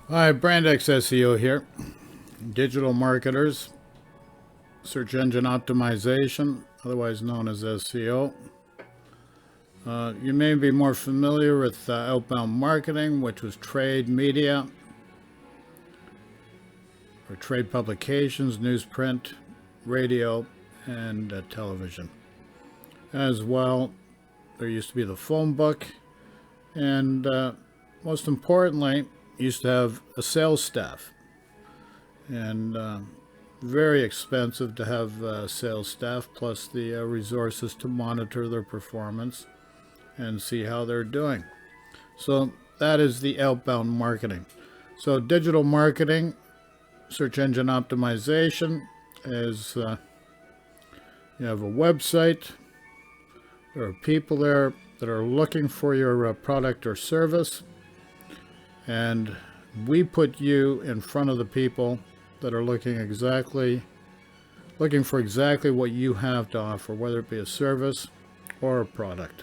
Hi, Brandex SEO here. Digital marketers, search engine optimization, otherwise known as SEO. You may be more familiar with outbound marketing, which was trade media or trade publications, newsprint, radio, and television. As well, there used to be the phone book, and most importantly, used to have a sales staff. And very expensive to have sales staff, plus the resources to monitor their performance and see how they're doing. So that is the outbound marketing. So digital marketing, search engine optimization is you have a website. There are people there that are looking for your product or service, and we put you in front of the people that are looking for exactly what you have to offer, whether it be a service or a product.